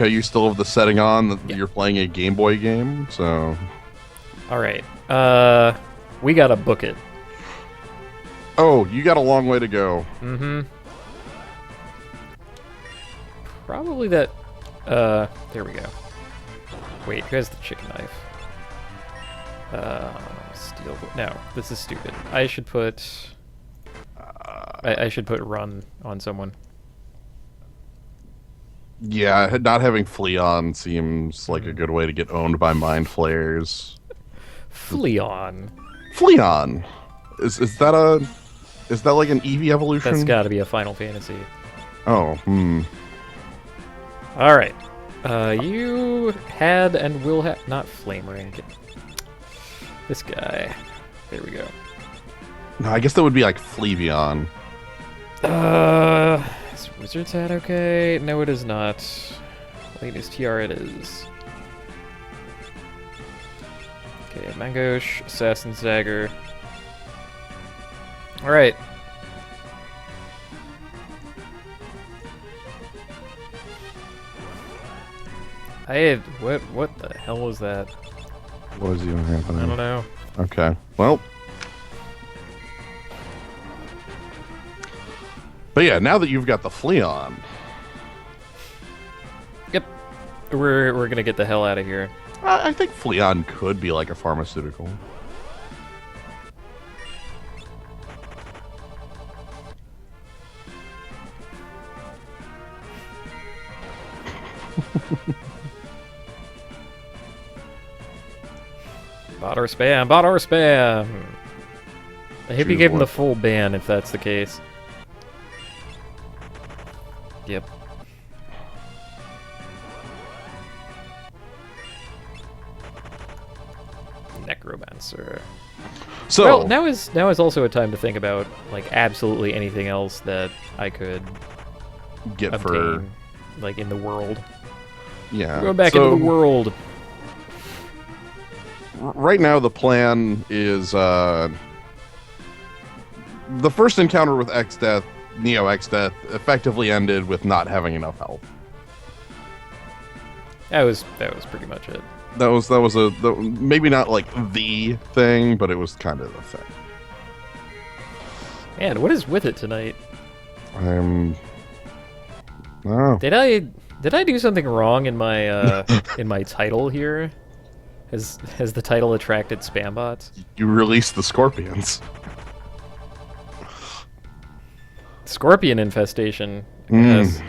Yeah, you still have the setting on that Yeah. you're playing a Game Boy game, so All right. We gotta book it. oh, you got a long way to go. Mm-hmm. Probably that. There we go. Wait, who has the chicken knife? Steel. No, this is stupid. I should put. I should put run on someone. Yeah, not having Fleon seems like a good way to get owned by mind flayers. Fleon. Fleon, is that like an Eevee evolution? That's got to be a Final Fantasy. Oh, All right. You had and will have not Flame Ring. This guy. There we go. No, I guess that would be like Flevion. Is Wizard's Hat okay? No, it is not. Latest TR it is. Okay, Mangosh, Assassin's Dagger. Alright. What the hell was that? What is even happening? I don't know. Okay, well. But yeah, now that you've got the Fleon, Yep. We're gonna get the hell out of here. I think Fleon could be like a pharmaceutical. Bot or spam, bot or spam! I hope you Choose gave him one. the full ban if that's the case. Yep. Necromancer. So Well, now is also a time to think about like absolutely anything else that I could get obtain, like in the world. yeah. Go back so into the world. right now the plan is the first encounter with X-Death, Neo X-Death, effectively ended with not having enough health. That was pretty much it. That was maybe not like the thing, but it was kind of the thing. Man, what is with it tonight? Oh, Did I do something wrong in my in my title here? Has the title attracted spam bots? you released the Scorpions. Scorpion infestation. I Mm. guess.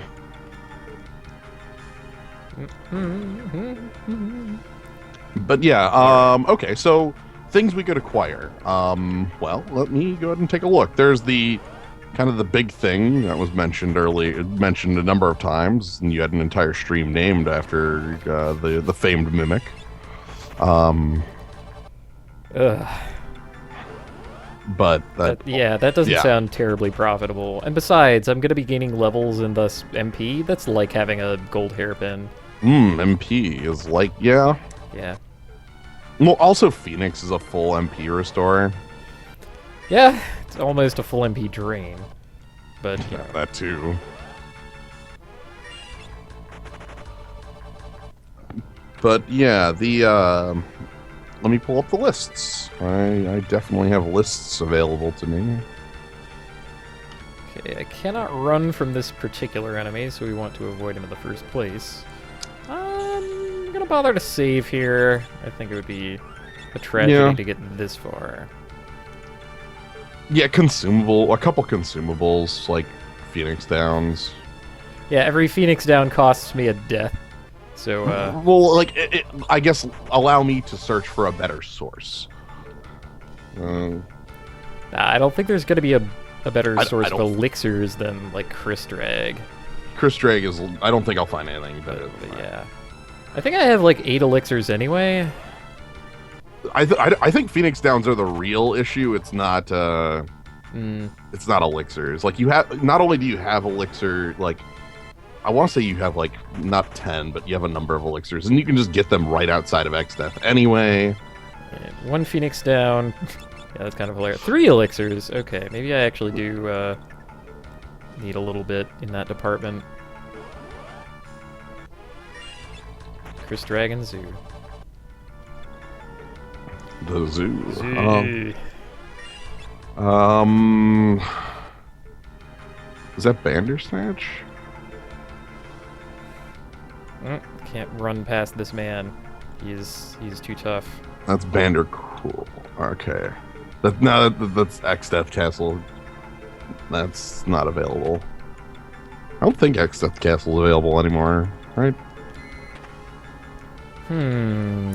But yeah, okay, so things we could acquire. Well, let me go ahead and take a look. There's the kind of the big thing that was mentioned mentioned a number of times, and you had an entire stream named after the famed Mimic. Ugh. But Yeah, that doesn't yeah. sound terribly profitable. And besides, I'm gonna be gaining levels and thus MP. That's like having a gold hairpin. MP is like, yeah. Yeah. Well, also Phoenix is a full MP restore. Yeah, it's almost a full MP drain. But you know. That too. But yeah, let me pull up the lists. I definitely have lists available to me. Okay, I cannot run from this particular enemy, so we want to avoid him in the first place. I'm gonna bother to save here. I think it would be a tragedy Yeah. to get this far. Yeah, a couple consumables like Phoenix Downs. Yeah, every Phoenix down costs me a death. So, Well, like I guess allow me to search for a better source. I don't think there's gonna be a better I source of don't- elixirs than, like, Chris Drag. Chris Drag is. I don't think I'll find anything better But than that. yeah. I think I have, like, 8 elixirs anyway. I think Phoenix Downs are the real issue. It's not. Mm, It's not elixirs. Like you have. Not only do you have elixir, like I want to say you have like not 10, but you have a number of elixirs, and you can just get them right outside of X Death anyway. and 1 Phoenix down. Yeah, that's kind of hilarious. 3 elixirs. Okay, maybe I actually do need a little bit in that department. Fortress Dragon Zoo. The zoo. Zoo. Is that Bandersnatch? Can't run past this man. He's too tough. That's Bandercool. Okay. That's X-Death Castle. That's not available. I don't think X-Death Castle is available anymore, right?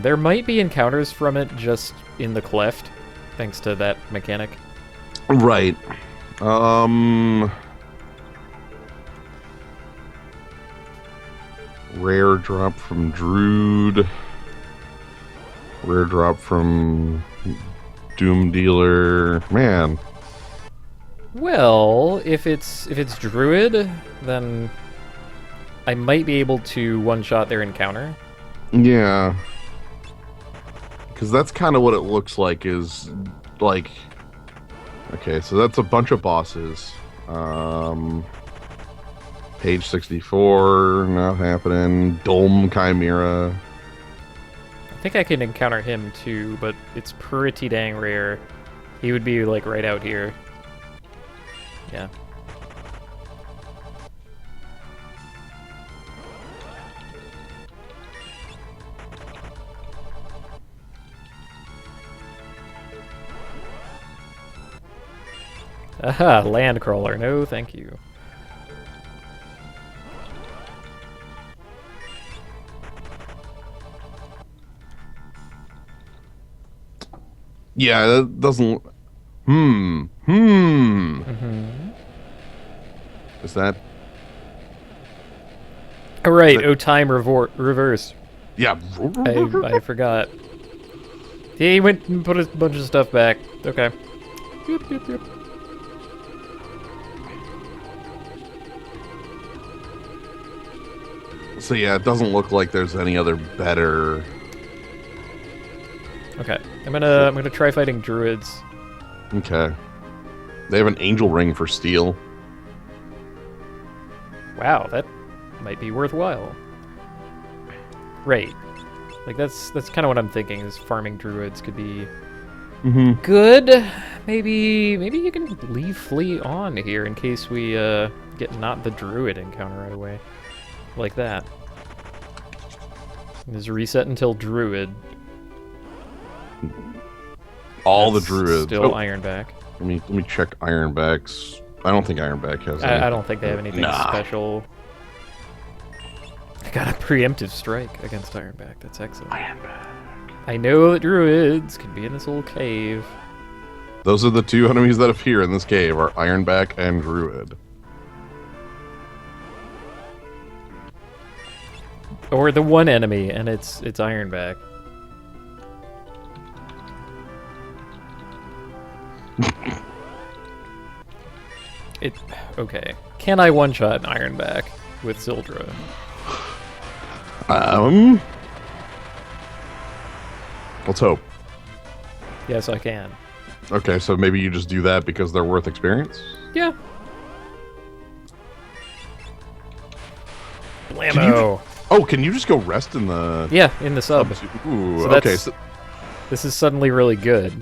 There might be encounters from it just in the cleft, thanks to that mechanic. Right. Rare drop from Druid. Rare drop from Doom Dealer. Man. Well, if it's Druid, then I might be able to one-shot their encounter. Yeah. Because that's kind of what it looks like is, like... Okay, so that's a bunch of bosses. Page 64, not happening. Dome Chimera. I think I can encounter him too, but it's pretty dang rare. He would be like right out here. Yeah. Aha, land crawler. No, thank you. Yeah, that doesn't... Is that... Oh, right. Oh, time reverse. Yeah. I forgot. Yeah, he went and put a bunch of stuff back. Okay. Yep, yep, yep. So yeah, it doesn't look like there's any other better... Okay. I'm gonna try fighting druids. Okay. They have an angel ring for steel. Wow, that might be worthwhile. Right. Like that's kind of what I'm thinking is farming druids could be good. Maybe you can leave Flea on here in case we get not the druid encounter right away. Like that. Just reset until druid. All That's the druids. Still Ironback. Let me check Ironback's. I don't think Ironback has. I don't think they have anything special. I got a preemptive strike against Ironback. That's excellent. Ironback. I know that druids can be in this little cave. Those are the two enemies that appear in this cave: are Ironback and Druid. Or the one enemy, and it's Ironback. Okay. Can I one-shot an Ironback with Sildra? Let's hope. Yes, I can. Okay, so maybe you just do that because they're worth experience? Yeah. Blammo! Can you just go rest in the... Yeah, in the sub. Ooh, So okay. So this is suddenly really good.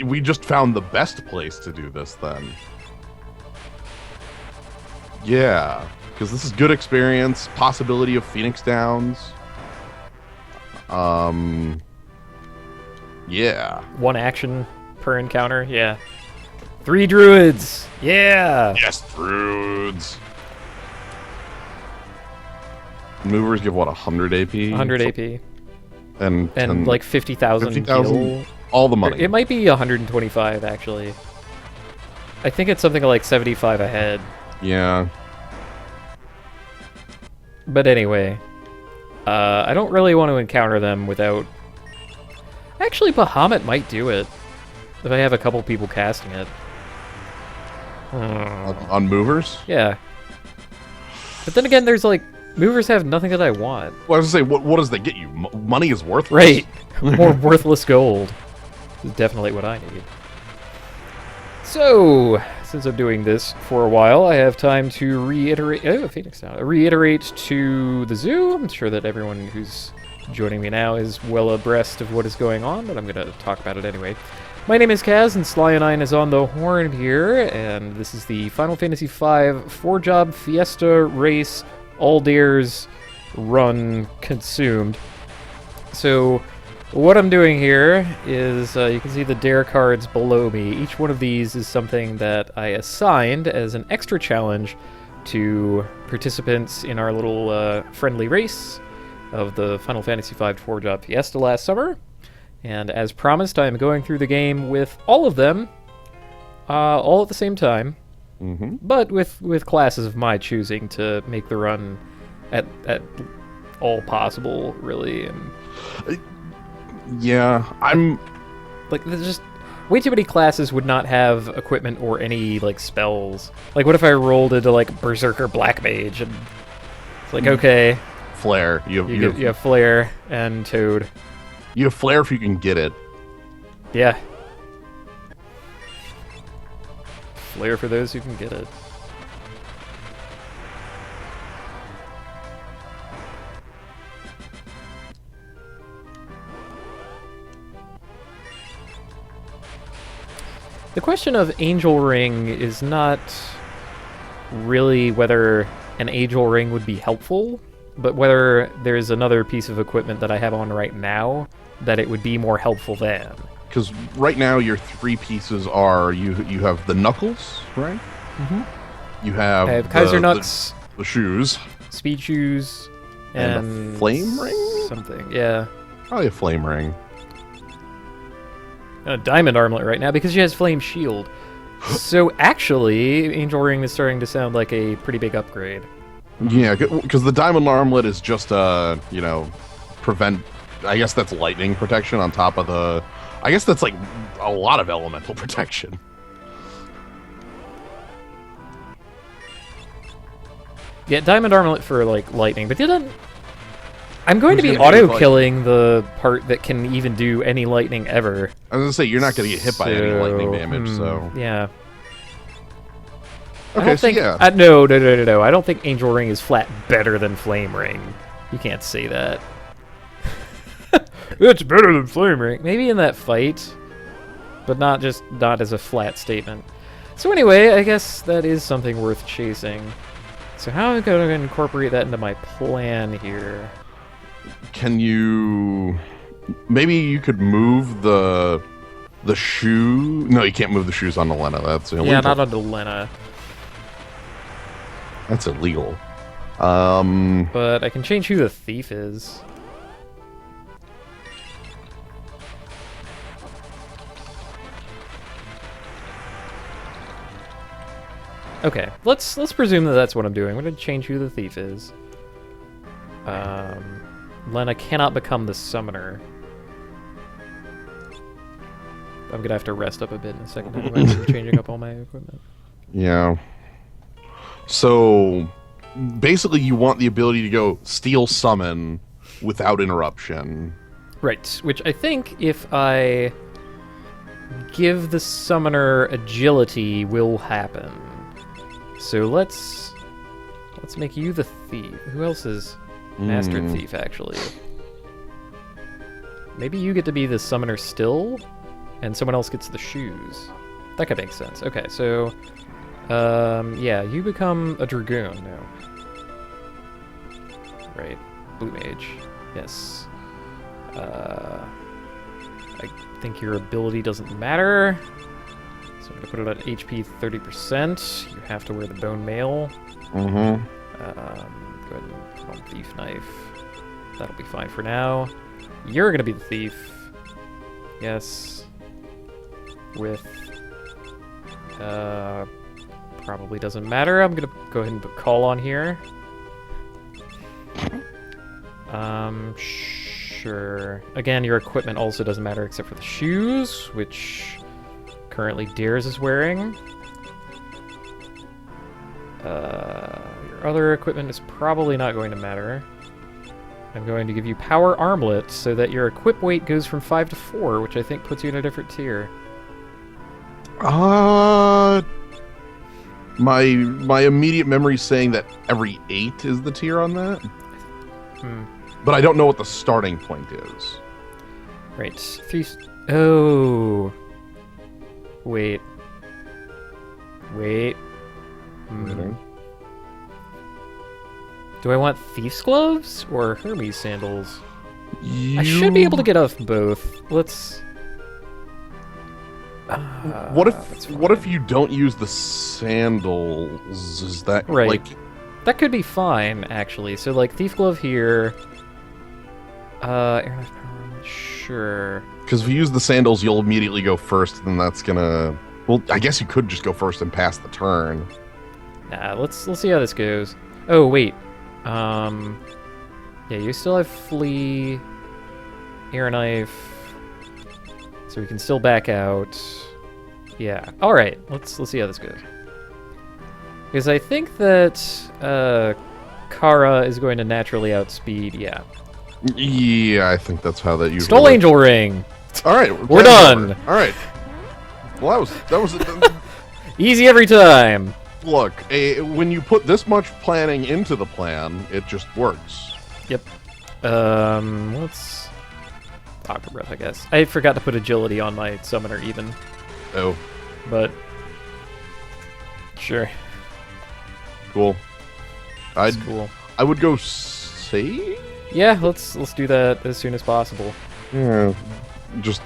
we just found the best place to do this then. Yeah, because this is good experience, possibility of Phoenix Downs. Yeah. One action per encounter, yeah. 3 druids! Yeah! Yes, Druids. Movers give what, 100 AP? 100 AP. And like 50,000 heal. All the money. It might be 125, actually. I think it's something like 75 ahead. Yeah. But anyway, I don't really want to encounter them without... Actually, Bahamut might do it. If I have a couple people casting it. On movers? Yeah. But then again, there's like... Movers have nothing that I want. Well, I was gonna say, what does they get you? Money is worthless. Right. More worthless gold. This is definitely what I need. So, since I'm doing this for a while, I have time to reiterate... Oh, Phoenix Down. Reiterate to the zoo. I'm sure that everyone who's joining me now, is well abreast of what is going on, but I'm going to talk about it anyway. My name is Kaz, and Slionine is on the horn here, and this is the Final Fantasy V 4-job Fiesta Race Aldairs run consumed. So, what I'm doing here is, you can see the dare cards below me. Each one of these is something that I assigned as an extra challenge to participants in our little friendly race of the Final Fantasy V 4-job Fiesta last summer. And as promised, I am going through the game with all of them, all at the same time, but with classes of my choosing to make the run at all possible, really. And yeah, I'm like, there's just way too many classes would not have equipment or any like spells. Like, what if I rolled into like Berserker Black Mage and it's like, okay, Flare. You have Flare and Toad. You have Flare if you can get it. Yeah. Flare for those who can get it. The question of Angel Ring is not really whether an Angel Ring would be helpful, but whether there's another piece of equipment that I have on right now that it would be more helpful than. Because right now your three pieces are you have the knuckles, right? You have I have Kaiser Nuts, the shoes, speed shoes, and a flame ring. Something, yeah. Probably a flame ring. A diamond armlet right now because she has flame shield. So actually, Angel Ring is starting to sound like a pretty big upgrade. Yeah, because the diamond armlet is just prevent. I guess that's lightning protection on top of the. I guess that's like a lot of elemental protection. Yeah, diamond armlet for like lightning, but didn't. I'm going to be auto-killing the part that can even do any lightning ever. I was gonna say you're not going to get hit by any lightning damage, so yeah. Okay, I don't think, yeah. No. I don't think Angel Ring is flat better than Flame Ring. You can't say that. It's better than Flame Ring. Maybe in that fight, but not as a flat statement. So anyway, I guess that is something worth chasing. So how am I going to incorporate that into my plan here? Can you... Maybe you could move the shoe... No, you can't move the shoes on Elena. That's illegal. Yeah, not on Elena. That's illegal. But I can change who the thief is. Okay, let's presume that that's what I'm doing. I'm going to change who the thief is. Lena cannot become the summoner. I'm going to have to rest up a bit in a second anyway, changing up all my equipment. Yeah. So, basically you want the ability to go steal summon without interruption. Right, which I think if I give the summoner agility will happen. So let's make you the thief. Who else is Master Thief, actually? Maybe you get to be the summoner still, and someone else gets the shoes. That could make sense. Okay, so yeah, you become a Dragoon now. Right, Blue Mage. Yes. I think your ability doesn't matter. So I'm going to put it at HP 30%. You have to wear the Bone Mail. Go ahead and put on Thief Knife. That'll be fine for now. You're going to be the thief. Yes. With... probably doesn't matter. I'm going to go ahead and put Call on here. Sure. Again, your equipment also doesn't matter except for the shoes, which currently Dares is wearing. Your other equipment is probably not going to matter. I'm going to give you Power Armlet so that your equip weight goes from 5 to 4, which I think puts you in a different tier. My immediate memory is saying that every 8 is the tier on that. but I don't know what the starting point is. Right. Oh. Wait. Mhm. Do I want Thief's Gloves or Hermes Sandals? I should be able to get off both. Let's... What that's if fine. you don't use the sandals? Is that Right. like... That could be fine, actually. So, like, Thief Glove here. Air Knife Power, sure. Because if you use the sandals, you'll immediately go first, and that's gonna... Well, I guess you could just go first and pass the turn. Nah, let's see how this goes. Oh, wait. Yeah, you still have Flee, Air Knife, so we can still back out. Yeah. All right. Let's see how this goes. Because I think that Kara is going to naturally outspeed. Yeah. Yeah, I think that's how that usually Stole works. Angel Ring. All right, We're done. All right. Well, that was Easy every time. look. When you put this much planning into the plan, it just works. Yep. Let's Octo Breath, I guess. I forgot to put agility on my summoner even, Oh, but sure. cool. That's cool. I would go save. Yeah, let's do that as soon as possible. Yeah, just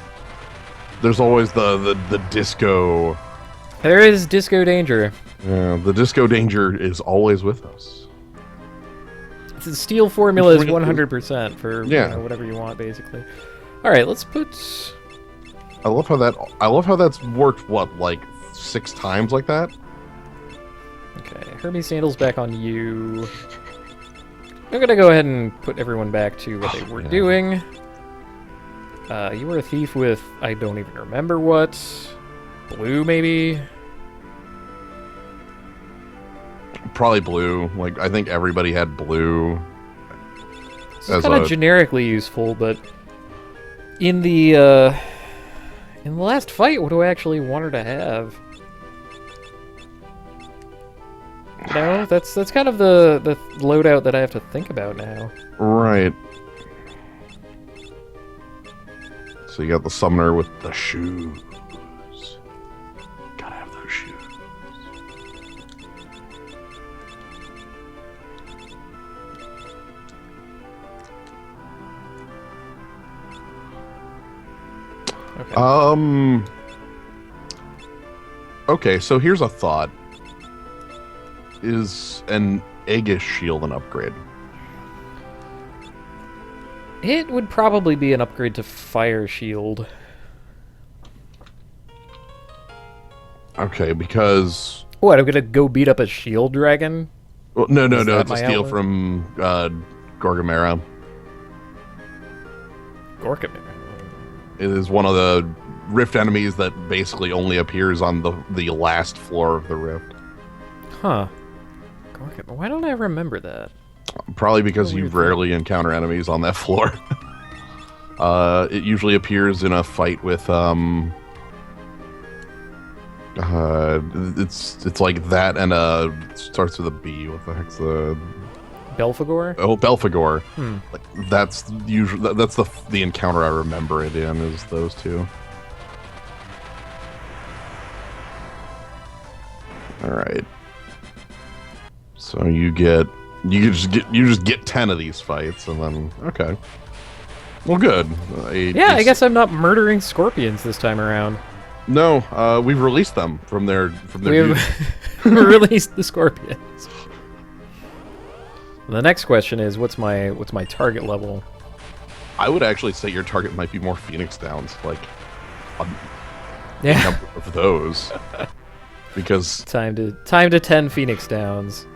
there's always the disco. There is disco danger. Yeah, the disco danger is always with us. It's a steel formula is 100% for Yeah. whatever you want, basically. All right, let's put. I love how that's worked. What, like 6 times like that? Okay, Hermes Sandals back on you. I'm gonna go ahead and put everyone back to what they were Yeah. doing. You were a thief with I don't even remember what. Blue, maybe? Probably blue. Like I think everybody had blue. It's As kind of a- generically useful, but in the last fight, what do I actually want her to have? No, that's kind of the loadout that I have to think about now. Right. So you got the summoner with the shoes. Gotta have those shoes. Okay. Okay, so here's a thought. Is an Aegis shield an upgrade? It would probably be an upgrade to Fire Shield. Okay, because What, I'm gonna go beat up a shield dragon? well, no, Is that it's a my steal outlet? from Gorgamera. Gorkamir. It is one of the rift enemies that basically only appears on the last floor of the rift. Huh. Gorkamir. Why don't I remember that? Probably because What a you weird thing. rarely encounter enemies on that floor. It usually appears in a fight with it's like that and it starts with a B. What the heck's the Belphegor? oh Belphegor? Hmm. Like that's usually that's the encounter I remember it in is those two. All right. So you just get 10 of these fights and then okay. Well, good. Yeah, I guess I'm not murdering scorpions this time around. No. We've released them from their We use. have released the scorpions. The next question is, what's my target level? I would actually say your target might be more Phoenix Downs, like a Yeah, number of those, because time to 10 Phoenix Downs.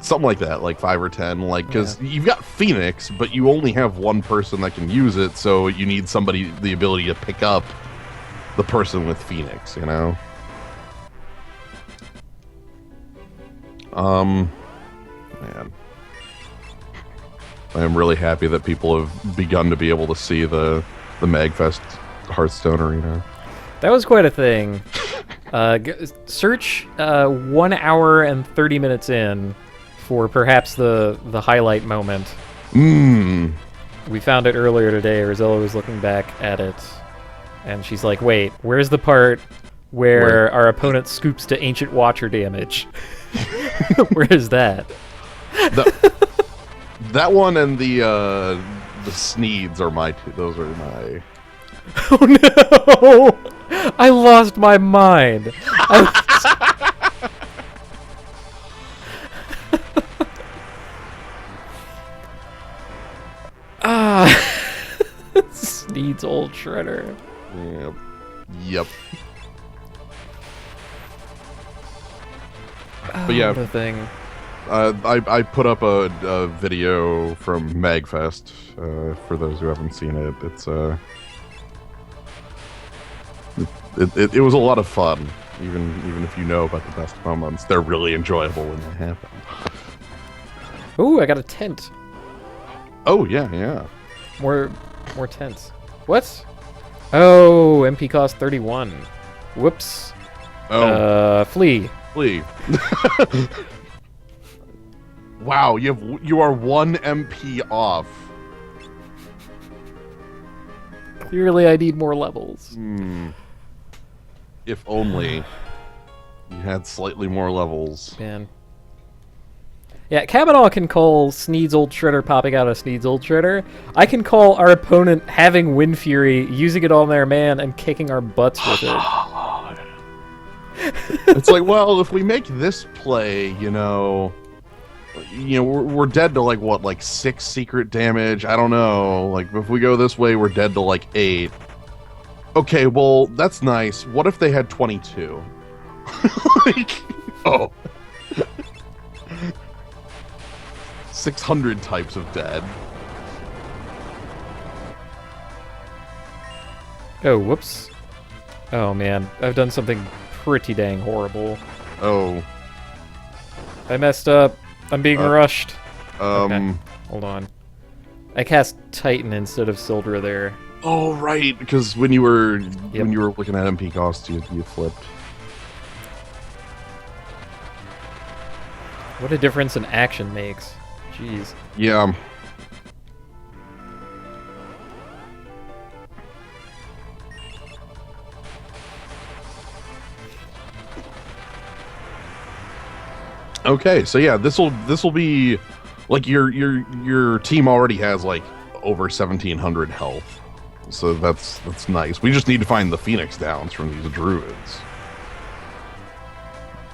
something like that, like 5 or 10, like because you've got Phoenix, but you only have one person that can use it, so you need somebody the ability to pick up the person with Phoenix, you know. Man. I am really happy that people have begun to be able to see the Magfest Hearthstone Arena. That was quite a thing. Search 1 hour and 30 minutes in for perhaps the highlight moment. We found it earlier today. Rosella was looking back at it, and she's like, "Wait, where's the part where our opponent scoops to Ancient Watcher damage? Where is that?" That one and the Sneeds are my two. Those are my. Oh no! I lost my mind. Sneed's old shredder. Yep. But yeah, the thing. I put up a video from Magfest for those who haven't seen it. It's it was a lot of fun. Even if you know about the best moments, they're really enjoyable when they happen. Ooh, I got a tent. Oh yeah. More tents. What? Oh, MP cost 31. Whoops. Oh. Flee. Wow, you are 1 MP off. Clearly, I need more levels. If only you had slightly more levels. Man. Yeah, Kavanaugh can call Sneed's old shredder popping out of Sneed's old shredder. I can call our opponent having Wind Fury, using it on their man, and kicking our butts with it. It's like, well, if we make this play, we're dead to like 6 secret damage. I don't know. Like if we go this way, we're dead to like 8. Okay, well that's nice. What if they had 22? Oh. 600 types of dead. Oh, whoops. Oh man, I've done something pretty dang horrible. Oh. I messed up. I'm being rushed. Okay. Hold on. I cast Titan instead of Sildra there. Oh right, because when you were looking at MP cost, you flipped. What a difference an action makes. Jeez. Yeah. Okay, so yeah, this will be like your team already has like over 1,700 health, so that's nice. We just need to find the Phoenix Downs from these druids.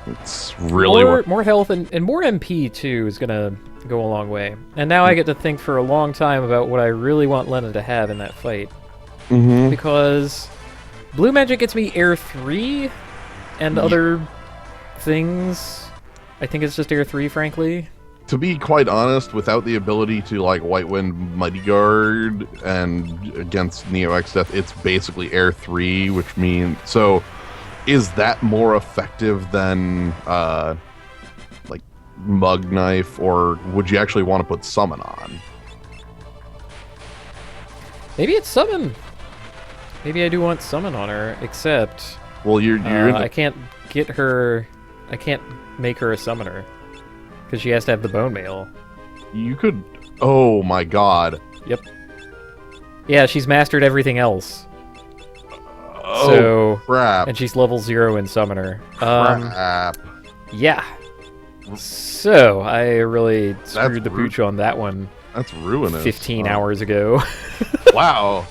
It's really more health and more MP too is gonna go a long way. And now I get to think for a long time about what I really want Lena to have in that fight. Because blue magic gets me air 3 and other things. I think it's just air 3, frankly. To be quite honest, without the ability to like White Wind Mighty Guard and against Neo Exdeath, it's basically air 3, which means so. Is that more effective than like Mug Knife, or would you actually want to put Summon on? Maybe it's Summon. Maybe I do want Summon on her, except well, you're in I can't get her. I can't make her a summoner because she has to have the bone mail. You could. Oh my god. Yep. Yeah, she's mastered everything else. Oh so, crap! And she's level 0 in summoner. Crap. Yeah. So I really screwed the pooch on that one. That's ruinous. 15 hours ago. Wow.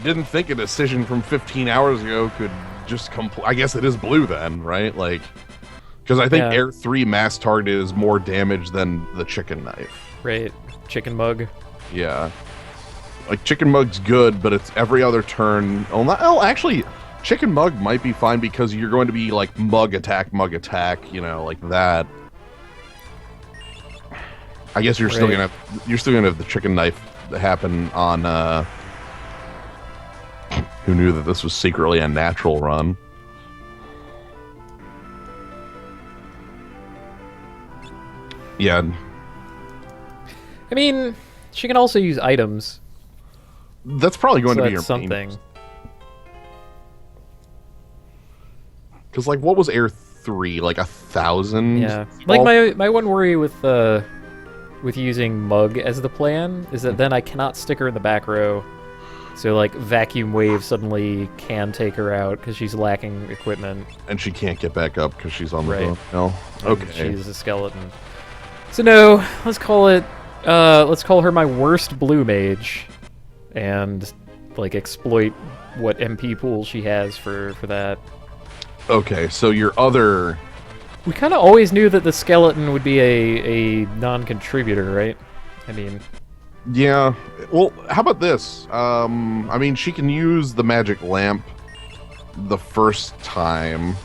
Didn't think a decision from 15 hours ago could just I guess it is blue then, right? Like, because I think air 3 mass target is more damage than the chicken knife. Right. Chicken mug. Yeah. Like chicken mug's good, but it's every other turn. Oh, actually, chicken mug might be fine because you're going to be like mug attack, like that. I guess you're still gonna have the chicken knife happen on. Who knew that this was secretly a natural run? Yeah. I mean, she can also use items. That's probably going to be your something. Because like, what was air 3? Like 1,000? Yeah. Like my one worry with with using Mug as the plan is that then I cannot stick her in the back row. So, like, Vacuum Wave suddenly can take her out because she's lacking equipment. And she can't get back up because she's on the Right. boat. No. Okay. She's a skeleton. So no, let's call her my worst blue mage. And, like, exploit what MP pool she has for that. Okay, so your other... We kind of always knew that the skeleton would be a non-contributor, right? I mean... Yeah. Well, how about this? I mean, she can use the magic lamp the first time.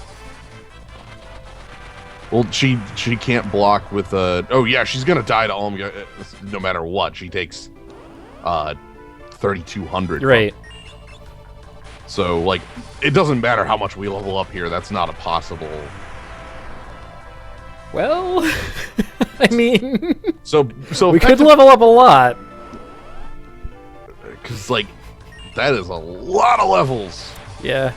Well, she can't block with a... Oh, yeah, she's going to die to Omega no matter what. She takes 3,200. Right. So, like, it doesn't matter how much we level up here. That's not a possible... Well, I mean... So we could level up a lot. Because, like, that is a lot of levels. Yeah.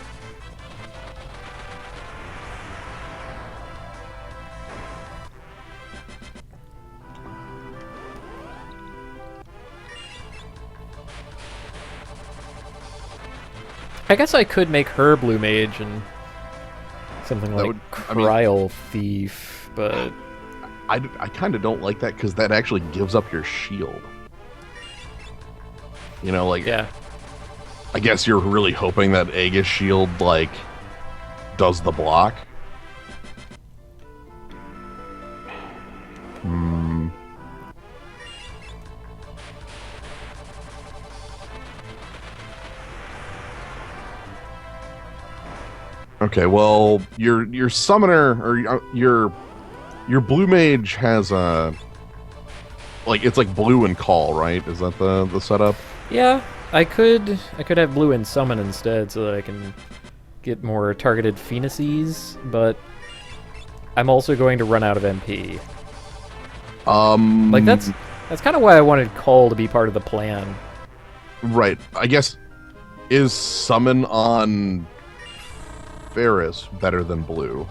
I guess I could make her blue mage and something like Cryo Thief, but... I kind of don't like that because that actually gives up your shield. You know, like... Yeah. I guess you're really hoping that Aegis shield, like, does the block. Okay, well, your summoner or your blue mage has a it's like blue and call, right? Is that the setup? Yeah, I could have blue and summon instead so that I can get more targeted Phoenices, but I'm also going to run out of MP. Like that's kind of why I wanted call to be part of the plan. Right. I guess is summon on Ferris better than blue?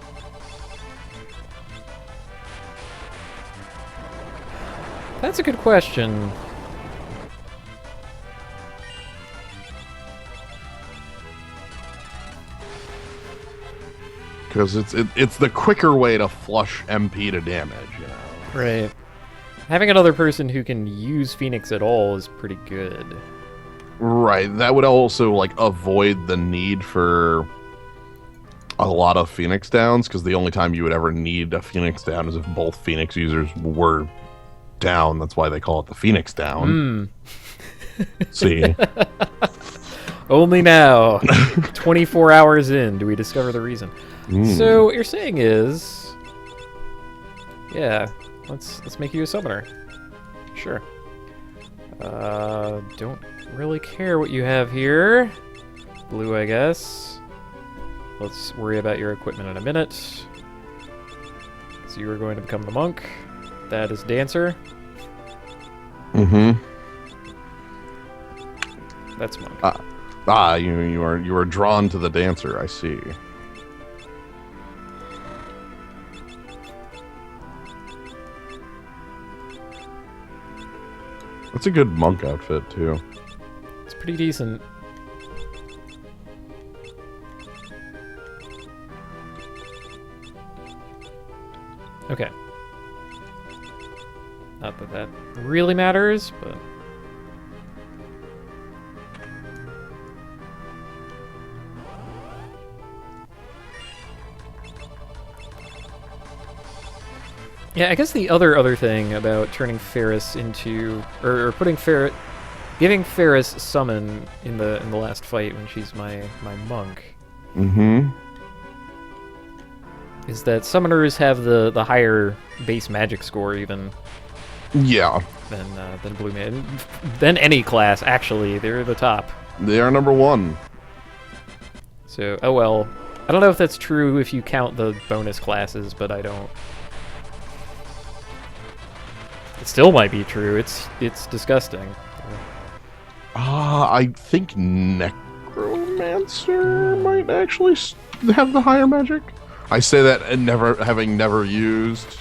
That's a good question. Because it's the quicker way to flush MP to damage, you know. Right. Having another person who can use Phoenix at all is pretty good. Right. That would also like avoid the need for a lot of Phoenix downs, because the only time you would ever need a Phoenix down is if both Phoenix users were down. That's why they call it the Phoenix down. See? Only now, 24 hours in, do we discover the reason. So what you're saying is, yeah, let's make you a summoner. Sure. Don't really care what you have here. Blue, I guess. Let's worry about your equipment in a minute. So you are going to become the monk. That is dancer. That's monk. You are drawn to the dancer, I see. That's a good monk outfit too. It's pretty decent. Okay. Not that that really matters, but... Yeah, I guess the other thing about turning Ferris into... or putting Ferris... giving Ferris summon in the last fight when she's my monk... is that summoners have the higher base magic score even. Yeah. Than Blue Man. Than any class, actually. They're the top. They are number one. So, oh well. I don't know if that's true if you count the bonus classes, but I don't. It still might be true. It's disgusting. I think Necromancer might actually have the higher magic. I say that and having never used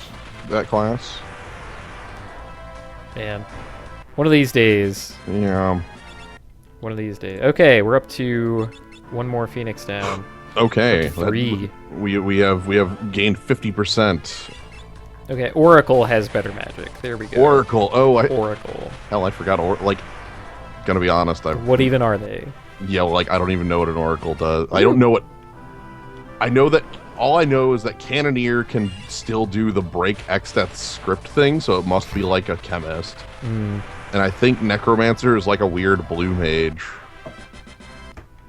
that class. Man. One of these days. Yeah. One of these days. Okay, we're up to one more Phoenix down. Okay. Up to 3. We have gained 50%. Okay, Oracle has better magic. There we go. Oracle. Oh, Oracle. hell, I forgot. Like, gonna be honest, What even are they? yeah, like I don't even know what an Oracle does. I don't know what. I know that all I know is that Cannoneer can still do the break Xdeath script thing, so it must be like a chemist. Hmm. And I think Necromancer is like a weird blue mage.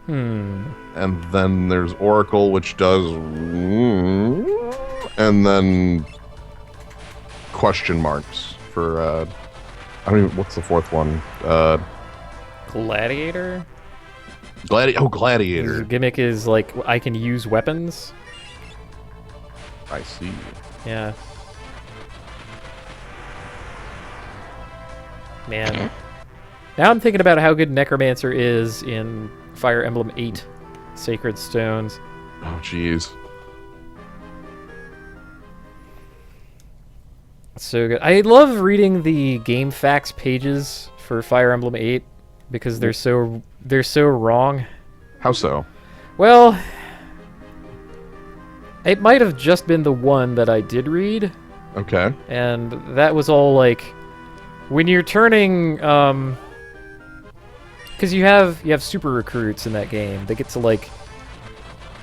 Hmm. And then there's Oracle, which does, and then question marks for I don't even. What's the fourth one? Gladiator? His Gladiator. gimmick is like I can use weapons. I see. Yeah. Man. Now I'm thinking about how good Necromancer is in Fire Emblem 8 Sacred Stones. Oh, jeez. So good. I love reading the game facts pages for Fire Emblem 8 because they're so wrong. How so? Well, it might have just been the one that I did read, Okay. and that was all like when you're turning because you have super recruits in that game. They get to like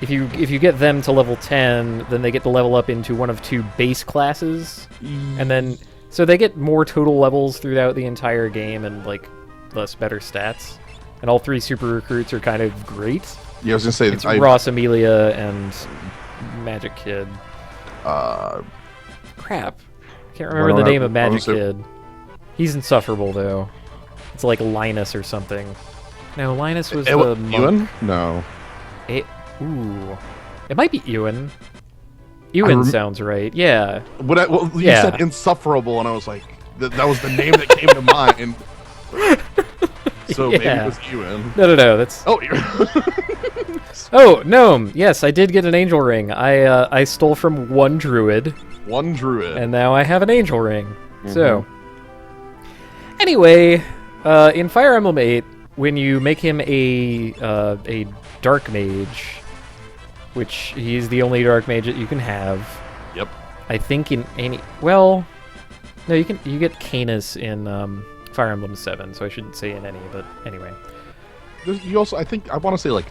if you get them to level 10, then they get to level up into one of 2 base classes, and then so they get more total levels throughout the entire game and like thus better stats. And all 3 super recruits are kind of great. Yeah, I was gonna say It's Ross Amelia and Magic Kid. Crap. Can't remember the name of Magic Kid. He's insufferable, though. It's like Linus or something. No, Linus was the monk. Ewan? No. Ooh. It might be Ewan. Ewan sounds right, yeah. Well, you Yeah. said insufferable, and I was like, that was the name that came to mind. So maybe Yeah. it was Ewan. No, that's... Oh, Oh, Gnome! Yes, I did get an angel ring. I stole from one druid, one druid. and now I have an angel ring. So... Anyway, in Fire Emblem 8, when you make him a dark mage, which he's the only dark mage that you can have. Yep. I think in any... Well... No, you get Canis in Fire Emblem 7, so I shouldn't say in any, but anyway. You also, I think, I want to say like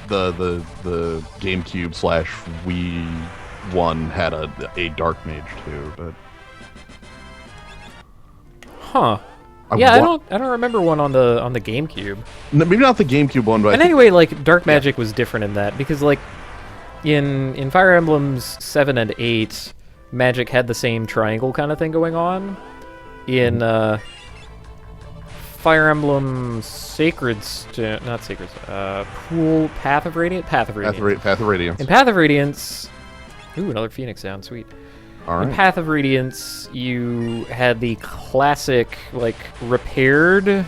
the GameCube / Wii one had a dark mage too, but Huh. Yeah, I don't remember one on the GameCube. No, maybe not the GameCube one, but And anyway, like dark magic was different in that because like in Fire Emblems 7 and 8, magic had the same triangle kind of thing going on. In Fire Emblem Sacred Stone, not Sacred Stone, Path of Radiance. Path of Radiance. In Path of Radiance, ooh, another Phoenix sound, sweet. All right. In Path of Radiance, you had the classic, like, repaired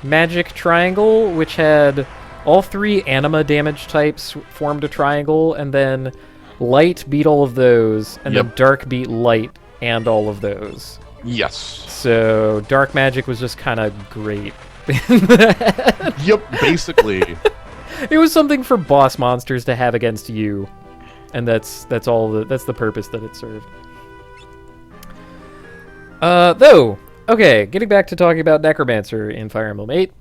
magic triangle, which had all 3 anima damage types formed a triangle, and then light beat all of those, and then dark beat light and all of those. Yes. So dark magic was just kind of great. Yep, basically. It was something for boss monsters to have against you, and that's the purpose that it served. Though, okay, getting back to talking about Necromancer in Fire Emblem 8,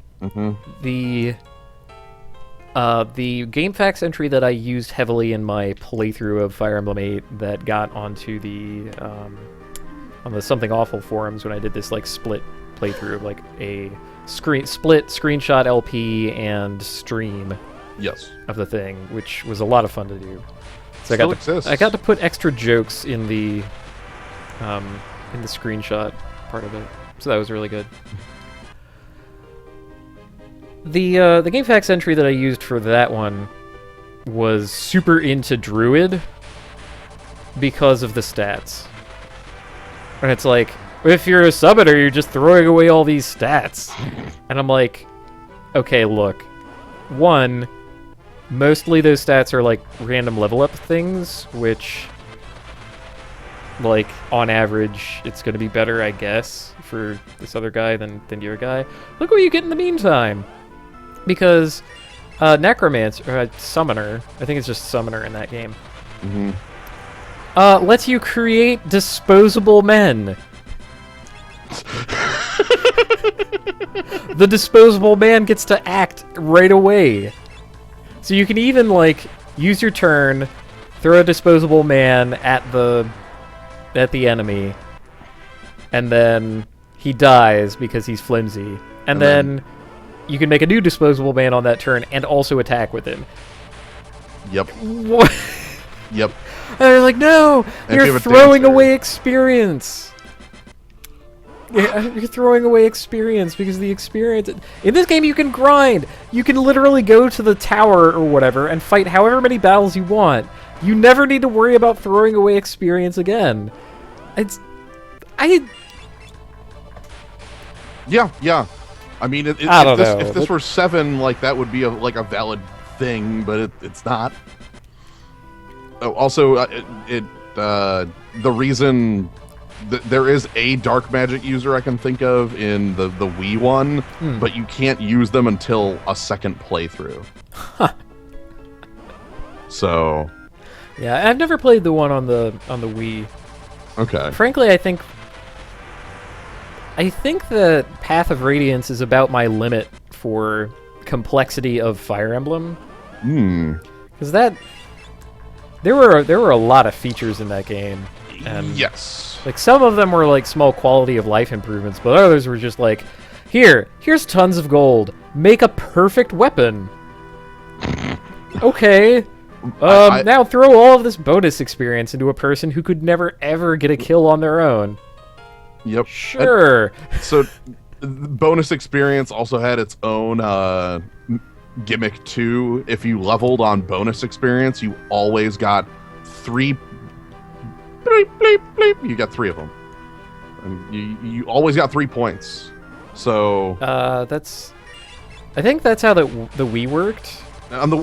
the game facts entry that I used heavily in my playthrough of Fire Emblem 8 that got onto the on the Something Awful forums when I did this like split playthrough of like a split screenshot LP and stream of the thing, which was a lot of fun to do. So I got to put extra jokes in the screenshot part of it, so that was really good. The game facts entry that I used for that one was super into Druid because of the stats. And it's like, if you're a summoner, you're just throwing away all these stats. And I'm like, okay, look. One, mostly those stats are like random level up things, which like on average, it's going to be better, I guess, for this other guy than your guy. Look what you get in the meantime, because Necromancer, Summoner, I think it's just Summoner in that game. Lets you create disposable men. The disposable man gets to act right away. So you can even, like, use your turn, throw a disposable man at the enemy, and then he dies because he's flimsy. And then you can make a new disposable man on that turn and also attack with him. Yep. What? Yep. And they're like, no, you're throwing away experience. Yeah, you're throwing away experience because the experience... In this game, you can grind. You can literally go to the tower or whatever and fight however many battles you want. You never need to worry about throwing away experience again. Yeah. I mean, if this were 7, like, that would be a valid thing, but it's not. Oh, also, the reason there is a dark magic user I can think of in the Wii one, but you can't use them until a second playthrough. Huh. So. Yeah, I've never played the one on the Wii. Okay. Frankly, I think that Path of Radiance is about my limit for complexity of Fire Emblem. Because there were a lot of features in that game, and yes, like some of them were like small quality of life improvements, but others were just like, here's tons of gold, make a perfect weapon. Okay. Now throw all of this bonus experience into a person who could never ever get a kill on their own. Yep. Sure. So, bonus experience also had its own gimmick too. If you leveled on bonus experience, you always got 3. Bleep, bleep, bleep. You got 3 of them. And you always got 3 points. So. I think that's how the Wii worked. On the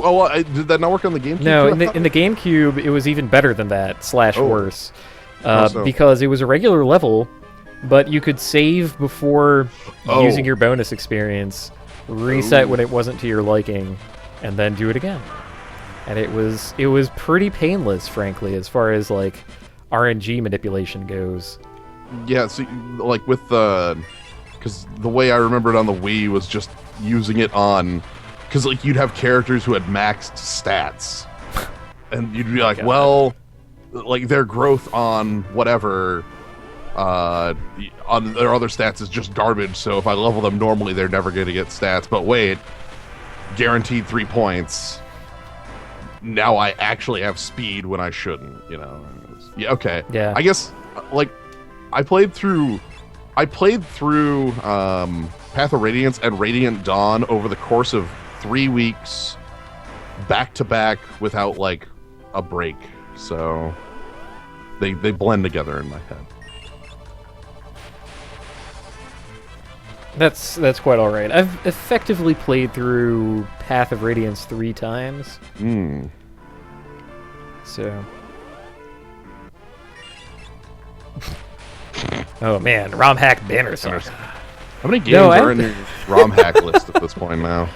did that not work on the GameCube? No, in the GameCube, it was even better than that, / worse. So? Because it was a regular level, but you could save before using your bonus experience, reset when it wasn't to your liking, and then do it again. And it was pretty painless, frankly, as far as like RNG manipulation goes. Yeah, so like with because the way I remembered on the Wii was just using it on. Because, like, you'd have characters who had maxed stats. And you'd be like, well, like, their growth on whatever, on their other stats is just garbage, so if I level them normally, they're never going to get stats. But wait, guaranteed 3 points. Now I actually have speed when I shouldn't, you know? Yeah, okay. Yeah. I guess, like, I played through Path of Radiance and Radiant Dawn over the course of 3 weeks back to back without like a break, so they blend together in my head. That's quite all right. I've effectively played through Path of Radiance 3 times. So. Oh man, ROM hack banner song. How many games are in your ROM hack list at this point now?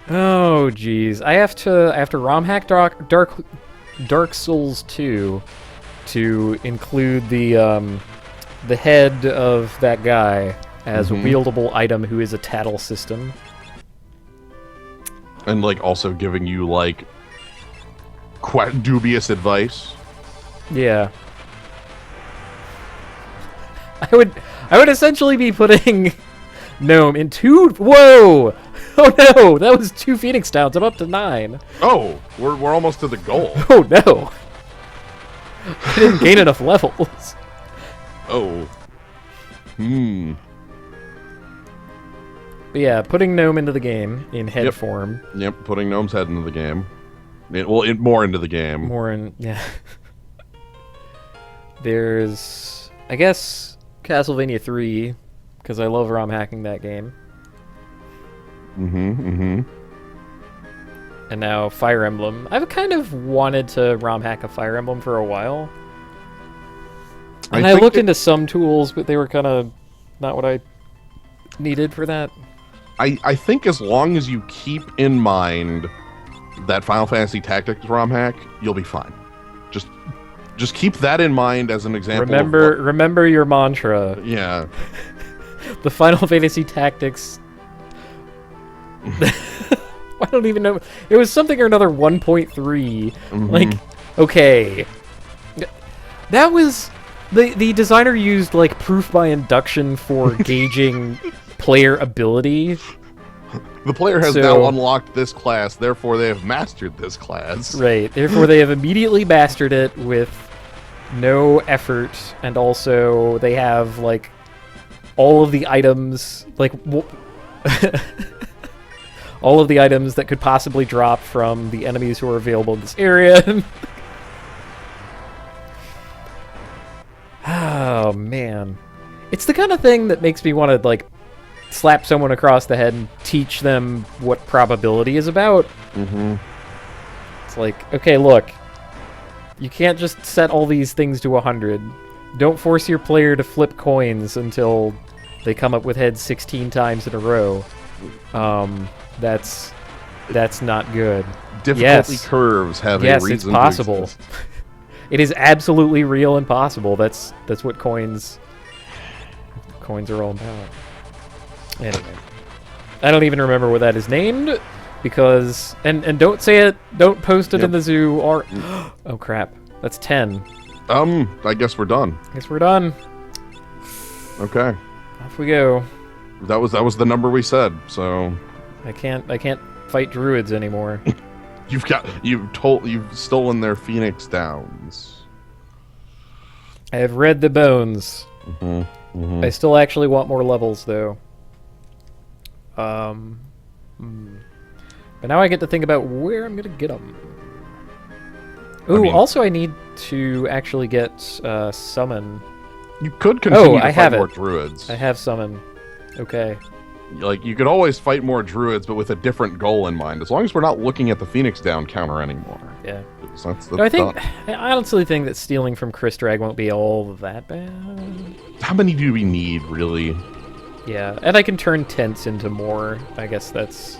Oh geez, I have to ROM hack Dark Souls 2 to include the head of that guy as a wieldable item who is a tattle system. And like also giving you like quite dubious advice. Yeah. I would essentially be putting Gnome in 2. Whoa! Oh no! That was 2 Phoenix Downs. I'm up to 9. Oh, we're almost to the goal. Oh no! I didn't gain enough levels. Oh. But yeah, putting Gnome into the game in head form. Yep, putting Gnome's head into the game. More into the game. More in, yeah. There's, I guess, Castlevania 3, because I love ROM hacking that game. And now Fire Emblem. I've kind of wanted to ROM hack a Fire Emblem for a while. And I looked into some tools, but they were kind of not what I needed for that. I think as long as you keep in mind that Final Fantasy Tactics ROM hack, you'll be fine. Just keep that in mind as an example. Remember your mantra. Yeah. The Final Fantasy Tactics. I don't even know. It was something or another 1.3. Mm-hmm. Like, okay. That was... The designer used, like, proof by induction for gauging player ability. The player has now unlocked this class, therefore they have mastered this class. Right. Therefore they have immediately mastered it with no effort, and also they have, like, all of the items, like... all of the items that could possibly drop from the enemies who are available in this area. Oh, man. It's the kind of thing that makes me want to, like, slap someone across the head and teach them what probability is about. Mm-hmm. It's like, okay, look. You can't just set all these things to 100. Don't force your player to flip coins until they come up with heads 16 times in a row. That's not good. Difficulty curves have a reason. Yes, it's possible. It is absolutely real and possible. That's what coins are all about. Anyway, I don't even remember what that is named because and don't say it. Don't post it in the zoo or oh crap. That's 10. I guess we're done. Guess we're done. Okay. Off we go. That was the number we said. So I can't fight druids anymore. You've stolen their Phoenix Downs. I have read the bones. Mm-hmm. Mm-hmm. I still actually want more levels though. But now I get to think about where I'm gonna get them. Ooh, also I need to actually get summon. You could continue to fight more it. druids. I have summon. Okay. Like, you could always fight more druids, but with a different goal in mind. As long as we're not looking at the Phoenix Down counter anymore. Yeah. That's I honestly think that stealing from Chris Drag won't be all that bad. How many do we need, really? Yeah, and I can turn tents into more. I guess that's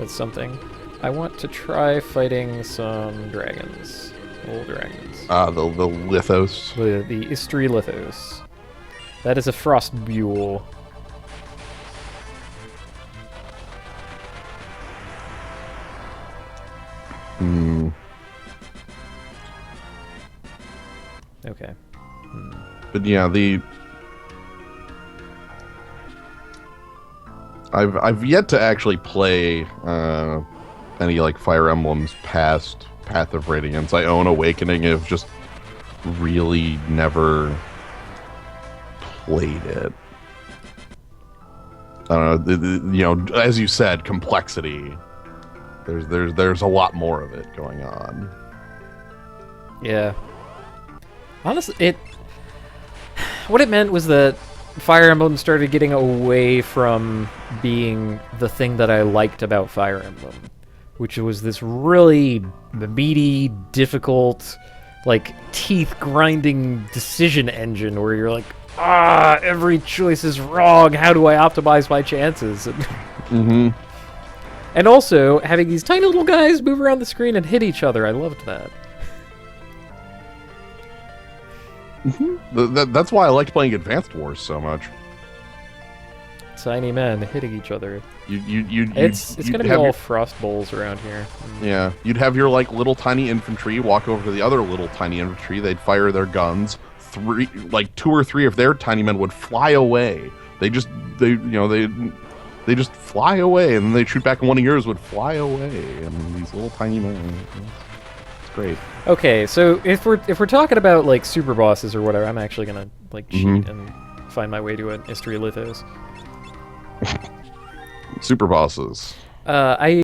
something. I want to try fighting some dragons. Old dragons. The Lithos. The Istri Lithos. That is a frost buell. Okay. But yeah, I've yet to actually play any like Fire Emblems past Path of Radiance. I own Awakening. I've just really never played it. I don't know. As you said, complexity. There's a lot more of it going on. Yeah. Honestly, what it meant was that Fire Emblem started getting away from being the thing that I liked about Fire Emblem, which was this really meaty, difficult, like, teeth-grinding decision engine where you're like, every choice is wrong, how do I optimize my chances? Mm-hmm. And also, having these tiny little guys move around the screen and hit each other, I loved that. Mm-hmm. That's why I liked playing Advanced Wars so much. Tiny men hitting each other. It's gonna be all frost bowls around here. Yeah, you'd have your like little tiny infantry walk over to the other little tiny infantry. They'd fire their guns. Two or three of their tiny men would fly away. They just fly away, and then they shoot back, and one of yours would fly away. And these little tiny men. It's great. Okay, so if we're talking about like super bosses or whatever, I'm actually gonna like cheat and find my way to an Istria Lithos. Super bosses. I